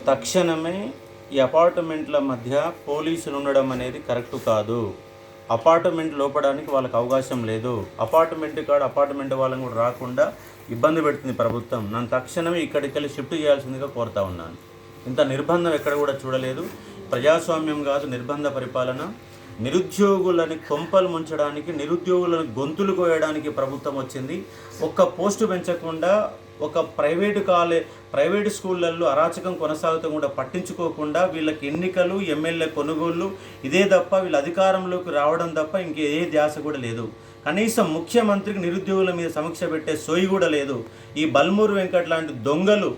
తక్షణమే ఈ అపార్ట్మెంట్ల మధ్య పోలీసులు ఉండడం అనేది కరెక్ట్ కాదు. అపార్ట్మెంట్ లోపడానికి వాళ్ళకి అవకాశం లేదు. అపార్ట్మెంట్ వాళ్ళని కూడా రాకుండా ఇబ్బంది పెడుతుంది ప్రభుత్వం. నన్ను తక్షణమే ఇక్కడికి వెళ్ళి షిఫ్ట్ చేయాల్సిందిగా కోరుతా ఉన్నాను. ఇంత నిర్బంధం ఎక్కడ కూడా చూడలేదు. ప్రజాస్వామ్యం కాదు, నిర్బంధ పరిపాలన. నిరుద్యోగులని కొంపలు ముంచడానికి, నిరుద్యోగులను గొంతులు కోయడానికి ప్రభుత్వం వచ్చింది. ఒక్క పోస్టు పెంచకుండా, ఒక ప్రైవేటు స్కూళ్ళల్లో అరాచకం కొనసాగుతూ కూడా పట్టించుకోకుండా వీళ్ళకి ఎన్నికలు, ఎమ్మెల్యే కొనుగోళ్ళు ఇదే తప్ప, వీళ్ళు అధికారంలోకి రావడం తప్ప ఇంకే ధ్యాస కూడా లేదు. కనీసం ముఖ్యమంత్రికి నిరుద్యోగుల మీద సమీక్ష పెట్టే సోయి కూడా లేదు. ఈ బల్మూరు వెంకట్ లాంటి దొంగలు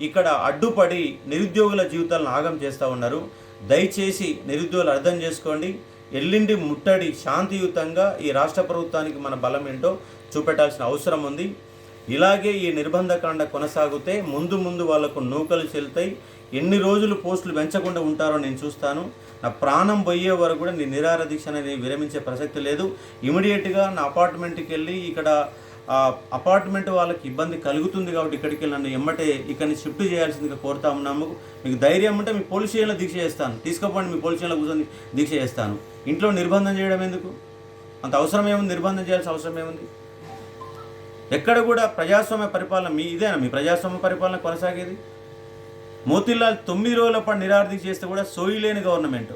ఇక్కడ అడ్డుపడి నిరుద్యోగుల జీవితాలను ఆగం చేస్తూ ఉన్నారు. దయచేసి నిరుద్యోగులు అర్థం చేసుకోండి. ఎల్లిండి ముట్టడి శాంతియుతంగా ఈ రాష్ట్ర ప్రభుత్వానికి మన బలం ఏంటో చూపెట్టాల్సిన అవసరం ఉంది. ఇలాగే ఈ నిర్బంధకాండ కొనసాగితే ముందు వాళ్లకు నూకలు చెల్లుతాయి. ఎన్ని రోజులు పోస్టులు పెంచకుండా ఉంటారో నేను చూస్తాను. నా ప్రాణం పోయే వరకు కూడా నీ నిరాహార దీక్ష అనేది విరమించే ప్రసక్తి లేదు. ఇమీడియట్గా నా అపార్ట్మెంట్కి వెళ్ళి, ఇక్కడ అపార్ట్మెంట్ వాళ్ళకి ఇబ్బంది కలుగుతుంది కాబట్టి ఇక్కడికి వెళ్ళి నన్ను ఎమ్మటే ఇక్కడిని షిఫ్ట్ చేయాల్సిందిగా కోరుతా ఉన్నాము. మీకు ధైర్యం ఉంటే మీ పోలీస్ స్టేషన్లో దీక్ష చేస్తాను, తీసుకుపోండి, మీ పోలీస్ స్టేషన్లో కూర్చొని దీక్ష చేస్తాను. ఇంట్లో నిర్బంధం చేయడం ఎందుకు? అంత అవసరం ఏముంది? నిర్బంధం చేయాల్సిన అవసరం ఏముంది? ఎక్కడ కూడా ప్రజాస్వామ్య పరిపాలన ఇదేనా మీ ప్రజాస్వామ్య పరిపాలన కొనసాగేది? మోతీలాల్ 9 రోజుల పాటు నిరాహార చేస్తే కూడా సోయి లేని గవర్నమెంట్,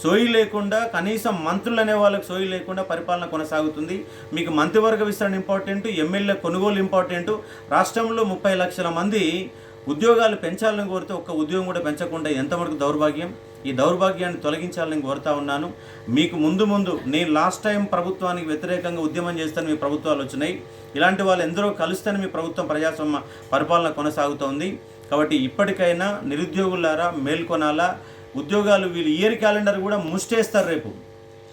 సోయి లేకుండా, కనీసం మంత్రులు అనే వాళ్ళకి సోయి లేకుండా పరిపాలన కొనసాగుతుంది. మీకు మంత్రివర్గ విస్తరణ ఇంపార్టెంట్, ఎమ్మెల్యే కొనుగోలు ఇంపార్టెంట్. రాష్ట్రంలో 30 లక్షల మంది ఉద్యోగాలు పెంచాలని కోరితే ఒక్క ఉద్యోగం కూడా పెంచకుండా ఎంతవరకు దౌర్భాగ్యం? ఈ దౌర్భాగ్యాన్ని తొలగించాలని కోరుతా ఉన్నాను. మీకు ముందు నేను లాస్ట్ టైం ప్రభుత్వానికి వ్యతిరేకంగా ఉద్యమం చేస్తాను, మీ ప్రభుత్వాలు వచ్చినాయి. ఇలాంటి వాళ్ళు ఎందరో కలుస్తేనే మీ ప్రభుత్వం ప్రజాస్వామ్య పరిపాలన కొనసాగుతోంది. కాబట్టి ఇప్పటికైనా నిరుద్యోగులారా మేల్కొనాలా. ఉద్యోగాలు వీళ్ళు ఇయర్ క్యాలెండర్ కూడా ముష్టేస్తారు. రేపు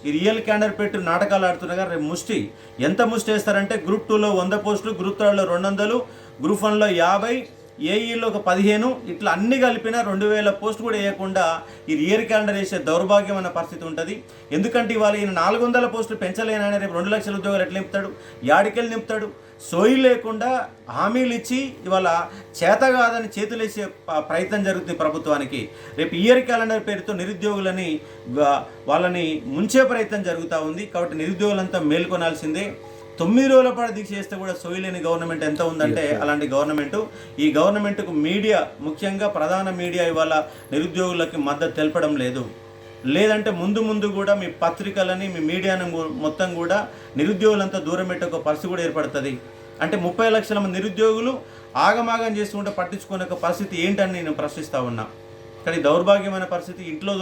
ఈ రియల్ క్యాలెండర్ పెట్టి నాటకాలు ఆడుతున్నారు కదా, రేపు ముష్టి. ఎంత ముష్టి వేస్తారంటే గ్రూప్ 2లో 100 పోస్టులు, గ్రూప్ 3లో 200, గ్రూప్ 1లో 50, ఏఈలో ఒక 15, ఇట్లా అన్ని కలిపినా 2000 పోస్టు కూడా వేయకుండా ఈ ఇయర్ క్యాలెండర్ వేసే దౌర్భాగ్యం అన్న పరిస్థితి ఉంటుంది. ఎందుకంటే ఇవాళ ఈయన 400 పోస్టులు పెంచలేనని రేపు 2 లక్షల ఉద్యోగాలు ఎట్లా నింపుతాడు? యాడికెళ్ళి నింపుతాడు? సోయి లేకుండా హామీలు ఇచ్చి ఇవాళ చేత కాదని చేతులేసే ప్రయత్నం జరుగుతుంది ప్రభుత్వానికి. రేపు ఇయర్ క్యాలెండర్ పేరుతో నిరుద్యోగులని వాళ్ళని ముంచే ప్రయత్నం జరుగుతూ ఉంది. కాబట్టి నిరుద్యోగులంతా మేల్కొనాల్సిందే. 9 రోజుల పాటు దీక్ష చేస్తే కూడా సోయి లేని గవర్నమెంట్ ఎంత ఉందంటే అలాంటి గవర్నమెంటు. ఈ గవర్నమెంట్కు మీడియా, ముఖ్యంగా ప్రధాన మీడియా ఇవాళ నిరుద్యోగులకి మద్దతు తెలపడం లేదు. లేదంటే ముందు కూడా మీ పత్రికలని, మీ మీడియాను మొత్తం కూడా నిరుద్యోగులంతా దూరం పెట్టే ఒక పరిస్థితి కూడా ఏర్పడుతుంది. అంటే 30 లక్షల మంది నిరుద్యోగులు ఆగమాగం చేసుకుంటే పట్టించుకునే ఒక పరిస్థితి ఏంటని నేను ప్రశ్నిస్తూ ఉన్నా. కానీ దౌర్భాగ్యమైన పరిస్థితి. ఇంట్లో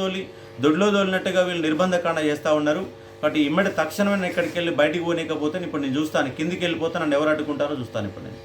దొడ్లో దోలినట్టుగా వీళ్ళు నిర్బంధకాండ చేస్తూ ఉన్నారు. కాబట్టి తక్షణమే నేను ఇక్కడికి వెళ్ళి బయటికి పోనీకపోతే ఇప్పుడు నేను చూస్తాను, కిందికి వెళ్ళిపోతే నన్ను ఎవరు అడ్డుకుంటారో చూస్తాను ఇప్పుడు నేను.